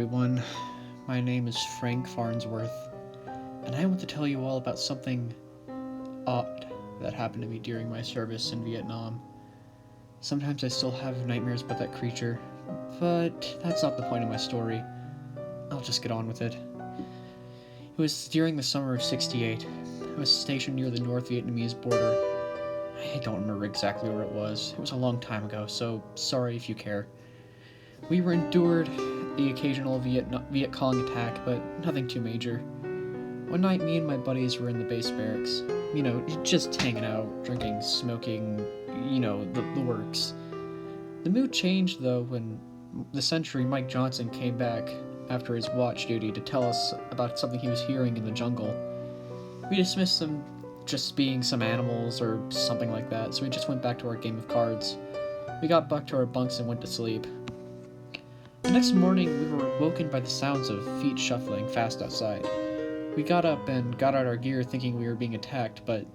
everyone. My name is Frank Farnsworth, and I want to tell you all about something odd that happened to me during my service in Vietnam. Sometimes I still have nightmares about that creature, but that's not the point of my story. I'll just get on with it. It was during the summer of '68. I was stationed near the North Vietnamese border. I don't remember exactly where it was. It was a long time ago, so sorry if you care. We were endured the occasional Viet Cong attack, but nothing too major. One night, me and my buddies were in the base barracks. Just hanging out, drinking, smoking, the works. The mood changed, though, when the sentry Mike Johnson came back after his watch duty to tell us about something he was hearing in the jungle. We dismissed them just being some animals or something like that, so we just went back to our game of cards. We got back to our bunks and went to sleep. The next morning, we were woken by the sounds of feet shuffling fast outside. We got up and got out our gear thinking we were being attacked, but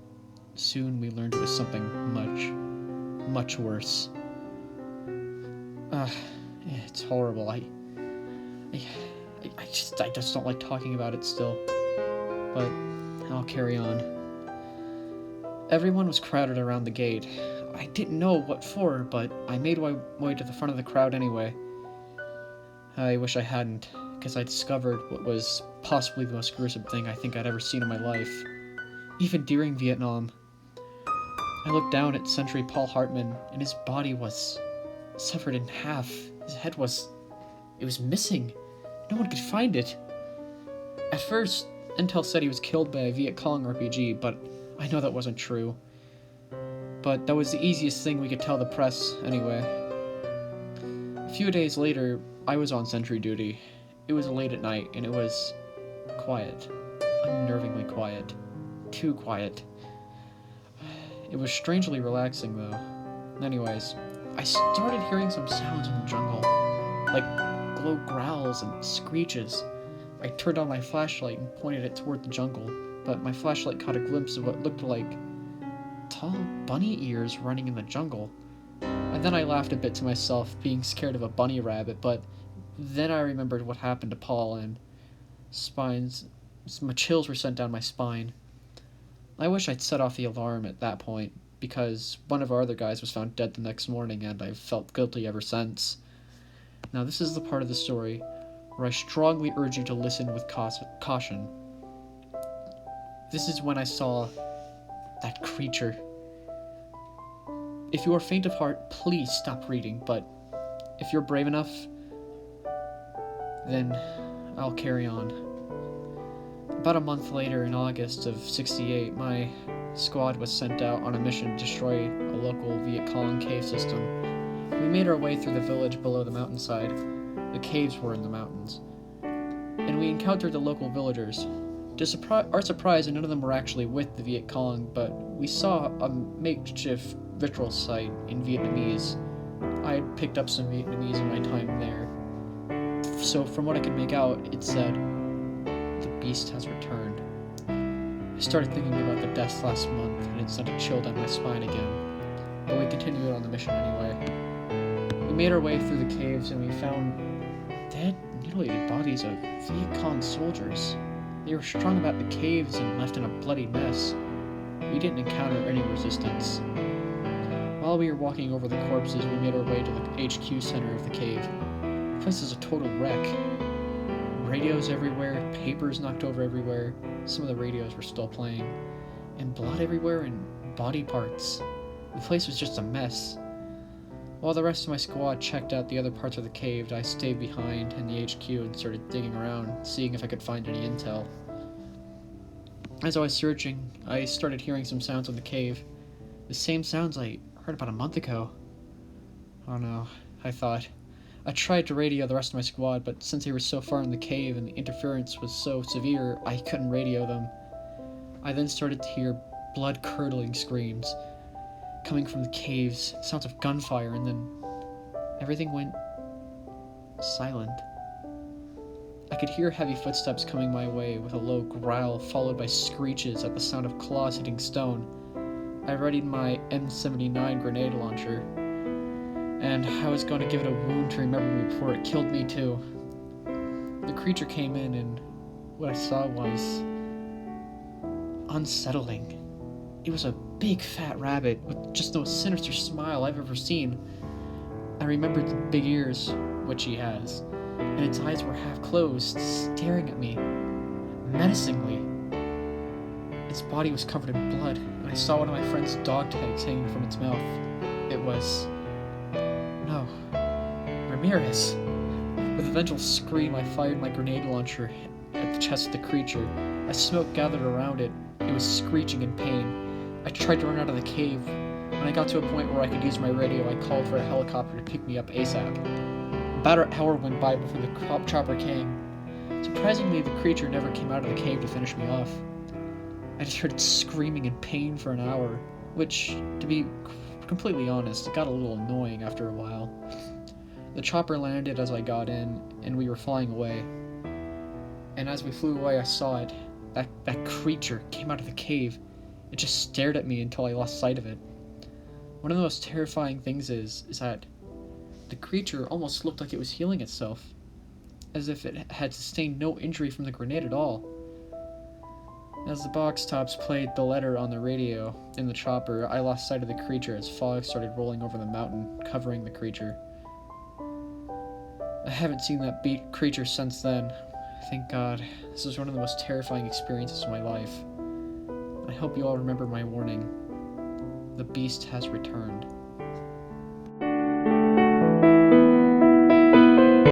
soon we learned it was something much, much worse. It's horrible. I just don't like talking about it still, but I'll carry on. Everyone was crowded around the gate. I didn't know what for, but I made my way to the front of the crowd anyway. I wish I hadn't, because I discovered what was possibly the most gruesome thing I think I'd ever seen in my life, even during Vietnam. I looked down at Sentry Paul Hartman, and his body was severed in half. His head was missing. No one could find it. At first, Intel said he was killed by a Viet Cong RPG, but I know that wasn't true. But that was the easiest thing we could tell the press, anyway. A few days later, I was on sentry duty. It was late at night, and it was quiet. Unnervingly quiet. Too quiet. It was strangely relaxing, though. Anyways, I started hearing some sounds in the jungle, like low growls and screeches. I turned on my flashlight and pointed it toward the jungle, but my flashlight caught a glimpse of what looked like tall bunny ears running in the jungle. And then I laughed a bit to myself, being scared of a bunny rabbit, but then I remembered what happened to Paul, and my chills were sent down my spine. I wish I'd set off the alarm at that point, because one of our other guys was found dead the next morning, and I've felt guilty ever since. Now this is the part of the story where I strongly urge you to listen with caution. This is when I saw that creature. If you are faint of heart, please stop reading, but if you're brave enough, then I'll carry on. About a month later, in August of '68, my squad was sent out on a mission to destroy a local Viet Cong cave system. We made our way through the village below the mountainside. The caves were in the mountains. And we encountered the local villagers. To our surprise, none of them were actually with the Viet Cong, but we saw a makeshift vitriol site in Vietnamese. I had picked up some Vietnamese in my time there. So from what I could make out, it said, "The beast has returned." I started thinking about the deaths last month, and it sent a chill down my spine again. But we continued on the mission anyway. We made our way through the caves, and we found dead, mutilated bodies of Viet Cong soldiers. They were strung about the caves and left in a bloody mess. We didn't encounter any resistance. While we were walking over the corpses, we made our way to the HQ center of the cave. The place is a total wreck. Radios everywhere, papers knocked over everywhere. Some of the radios were still playing. And blood everywhere and body parts. The place was just a mess. While the rest of my squad checked out the other parts of the cave, I stayed behind in the HQ and started digging around, seeing if I could find any intel. As I was searching, I started hearing some sounds in the cave. The same sounds I heard about a month ago. Oh no, I thought. I tried to radio the rest of my squad, but since they were so far in the cave and the interference was so severe, I couldn't radio them. I then started to hear blood-curdling screams coming from the caves, sounds of gunfire, and then everything went silent. I could hear heavy footsteps coming my way with a low growl followed by screeches at the sound of claws hitting stone. I readied my M79 grenade launcher, and I was going to give it a wound to remember me before it killed me too. The creature came in, and what I saw was unsettling. It was a big fat rabbit with just the most sinister smile I've ever seen. I remembered the big ears, which he has, and its eyes were half closed, staring at me menacingly. Its body was covered in blood, and I saw one of my friend's dog tags hanging from its mouth. It was... no, Ramirez. With a vengeful scream, I fired my grenade launcher at the chest of the creature. As smoke gathered around it, it was screeching in pain. I tried to run out of the cave. When I got to a point where I could use my radio, I called for a helicopter to pick me up ASAP. About an hour went by before the crop chopper came. Surprisingly, the creature never came out of the cave to finish me off. I just heard it screaming in pain for an hour, which, to be completely honest, it got a little annoying after a while. The chopper landed as I got in, and we were flying away. And as we flew away, I saw it. That creature came out of the cave. It just stared at me until I lost sight of it. One of the most terrifying things is that the creature almost looked like it was healing itself, as if it had sustained no injury from the grenade at all. As the box tops played the letter on the radio in the chopper, I lost sight of the creature as fog started rolling over the mountain, covering the creature. I haven't seen that creature since then. Thank God. This was one of the most terrifying experiences of my life. I hope you all remember my warning. The beast has returned.